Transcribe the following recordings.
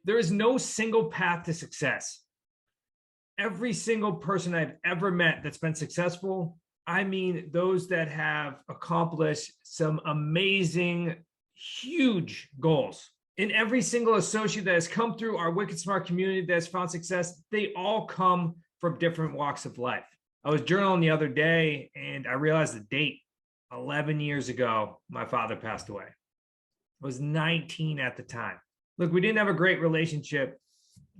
There is no single path to success. Every single person I've ever met that's been successful, I mean, those that have accomplished some amazing, huge goals. In every single associate that has come through our Wicked Smart community that has found success, they all come from different walks of life. I was journaling the other day and I realized the date. 11 years ago, my father passed away. I was 19 at the time. Look, we didn't have a great relationship.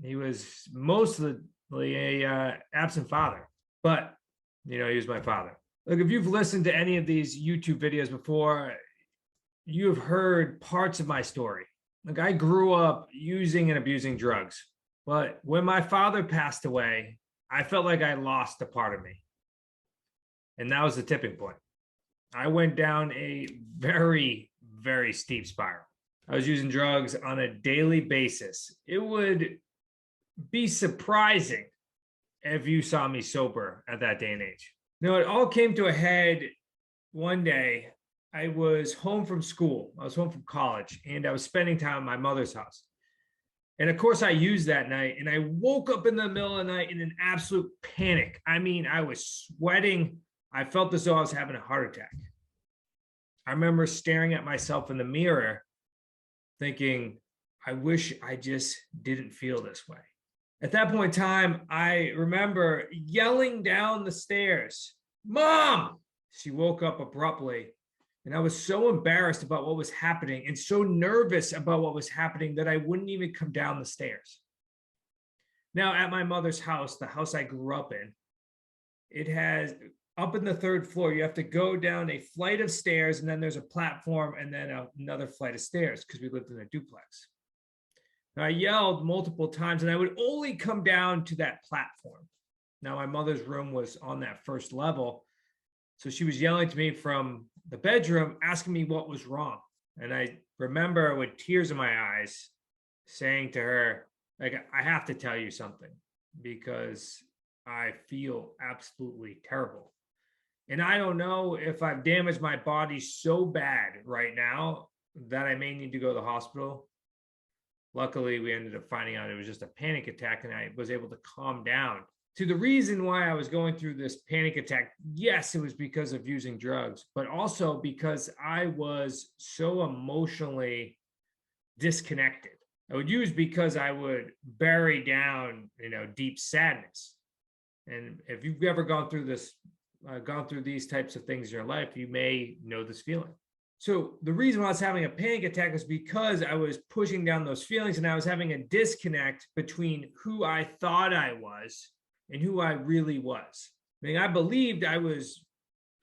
He was mostly a absent father, but he was my father. Look, if you've listened to any of these YouTube videos before, you have heard parts of my story. Like, I grew up using and abusing drugs, but when my father passed away, I felt like I lost a part of me. And that was the tipping point. I went down a very, very steep spiral. I was using drugs on a daily basis. It would be surprising if you saw me sober at that day and age. Now, it all came to a head one day. I was home from school. I was home from college, and I was spending time at my mother's house. And of course, I used that night, and I woke up in the middle of the night in an absolute panic. I mean, I was sweating. I felt as though I was having a heart attack. I remember staring at myself in the mirror thinking, I wish I just didn't feel this way. At that point in time, I remember yelling down the stairs, "Mom!" She woke up abruptly, and I was so embarrassed about what was happening and so nervous about what was happening that I wouldn't even come down the stairs. Now, at my mother's house, the house I grew up in, it has, up in the third floor, you have to go down a flight of stairs, and then there's a platform, and then another flight of stairs because we lived in a duplex. Now, I yelled multiple times, and I would only come down to that platform. Now, my mother's room was on that first level, so she was yelling to me from the bedroom, asking me what was wrong. And I remember with tears in my eyes saying to her, like, I have to tell you something because I feel absolutely terrible. And I don't know if I've damaged my body so bad right now that I may need to go to the hospital. Luckily, we ended up finding out it was just a panic attack, and I was able to calm down. To the reason why I was going through this panic attack, yes, it was because of using drugs, but also because I was so emotionally disconnected. I would use because I would bury down, deep sadness. And if you've ever gone through this, gone through these types of things in your life, you may know this feeling. So the reason why I was having a panic attack was because I was pushing down those feelings, and I was having a disconnect between who I thought I was and who I really was. I mean, I believed I was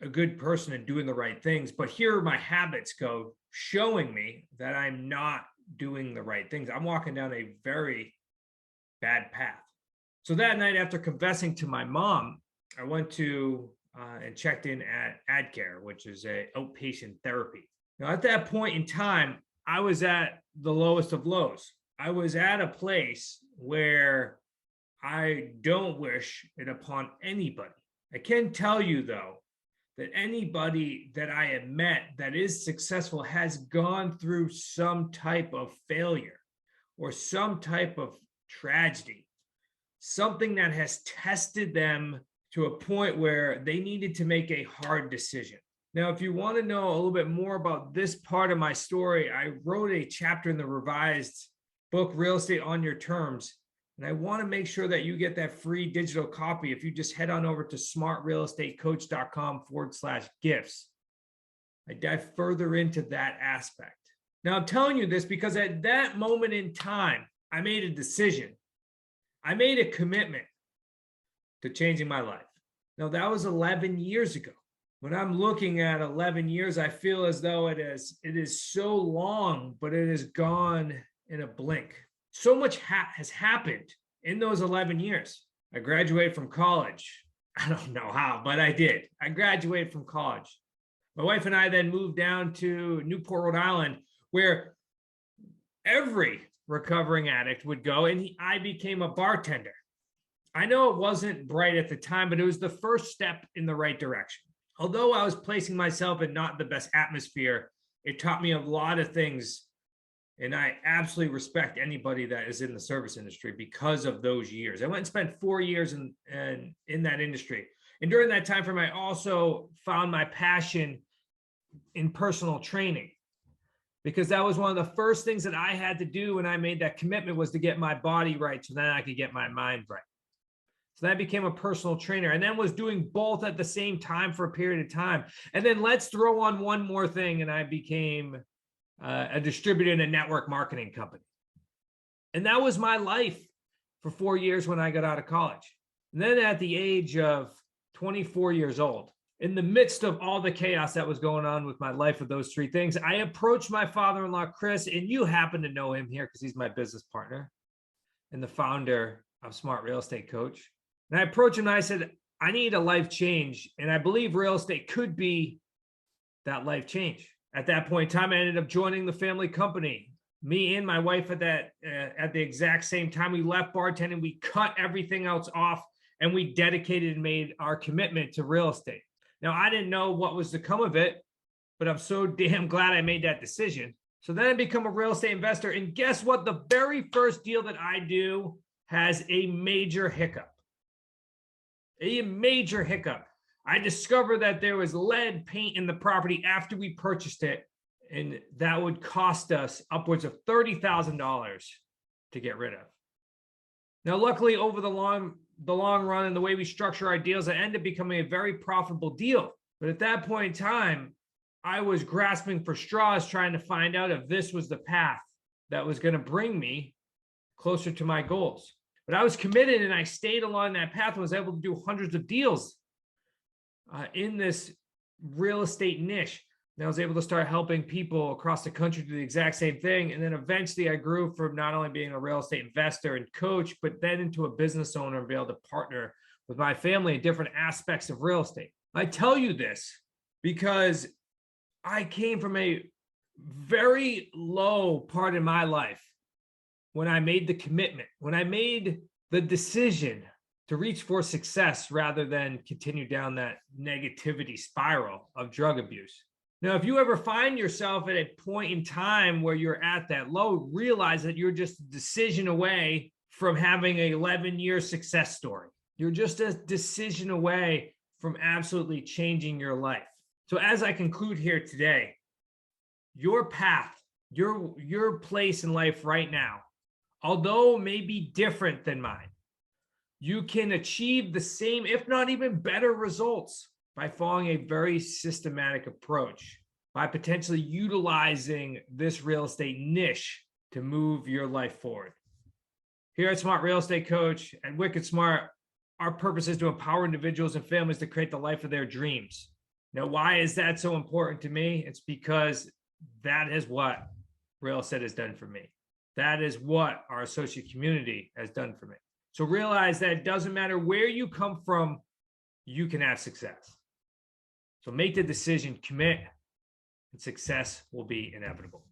a good person and doing the right things, but here my habits go showing me that I'm not doing the right things. I'm walking down a very bad path. So that night, after confessing to my mom, I went to and checked in at AdCare, which is a outpatient therapy. Now, at that point in time, I was at the lowest of lows. I was at a place where I don't wish it upon anybody. I can tell you, though, that anybody that I have met that is successful has gone through some type of failure or some type of tragedy, something that has tested them to a point where they needed to make a hard decision. Now, if you want to know a little bit more about this part of my story, I wrote a chapter in the revised book, Real Estate on Your Terms. And I want to make sure that you get that free digital copy if you just head on over to smartrealestatecoach.com/gifts. I dive further into that aspect. Now, I'm telling you this because at that moment in time, I made a decision. I made a commitment to changing my life. Now, that was 11 years ago. When I'm looking at 11 years, I feel as though it is so long, but it has gone in a blink. So much has happened in those 11 years. I graduated from college. I don't know how, but I did. I graduated from college. My wife and I then moved down to Newport, Rhode Island, where every recovering addict would go, and I became a bartender. I know it wasn't bright at the time, but it was the first step in the right direction. Although I was placing myself in not the best atmosphere, it taught me a lot of things And I absolutely respect anybody that is in the service industry because of those years. I went and spent 4 years in that industry. And during that time frame, I also found my passion in personal training, because that was one of the first things that I had to do when I made that commitment, was to get my body right so then I could get my mind right. So I became a personal trainer, and then was doing both at the same time for a period of time. And then let's throw on one more thing, and I became a distributor in a network marketing company. And that was my life for 4 years when I got out of college. And then at the age of 24 years old, in the midst of all the chaos that was going on with my life with those three things, I approached my father-in-law, Chris, and you happen to know him here because he's my business partner and the founder of Smart Real Estate Coach. And I approached him and I said, I need a life change. And I believe real estate could be that life change. At that point in time, I ended up joining the family company. Me and my wife at the exact same time, we left bartending, we cut everything else off, and we dedicated and made our commitment to real estate. Now, I didn't know what was to come of it, but I'm so damn glad I made that decision. So then I become a real estate investor. And guess what? The very first deal that I do has a major hiccup. A major hiccup. I discovered that there was lead paint in the property after we purchased it, and that would cost us upwards of $30,000 to get rid of. Now, luckily, over the long run and the way we structure our deals, it ended up becoming a very profitable deal. But at that point in time, I was grasping for straws, trying to find out if this was the path that was going to bring me closer to my goals. But I was committed, and I stayed along that path and was able to do hundreds of deals in this real estate niche. And I was able to start helping people across the country do the exact same thing. And then eventually I grew from not only being a real estate investor and coach, but then into a business owner and be able to partner with my family in different aspects of real estate. I tell you this because I came from a very low part in my life when I made the commitment, when I made the decision to reach for success rather than continue down that negativity spiral of drug abuse. Now, if you ever find yourself at a point in time where you're at that low, realize that you're just a decision away from having an 11-year success story. You're just a decision away from absolutely changing your life. So as I conclude here today, your path, your place in life right now, although may be different than mine, you can achieve the same, if not even better results by following a very systematic approach, by potentially utilizing this real estate niche to move your life forward. Here at Smart Real Estate Coach and Wicked Smart, our purpose is to empower individuals and families to create the life of their dreams. Now, why is that so important to me? It's because that is what real estate has done for me. That is what our associate community has done for me. So realize that it doesn't matter where you come from, you can have success. So make the decision, commit, and success will be inevitable.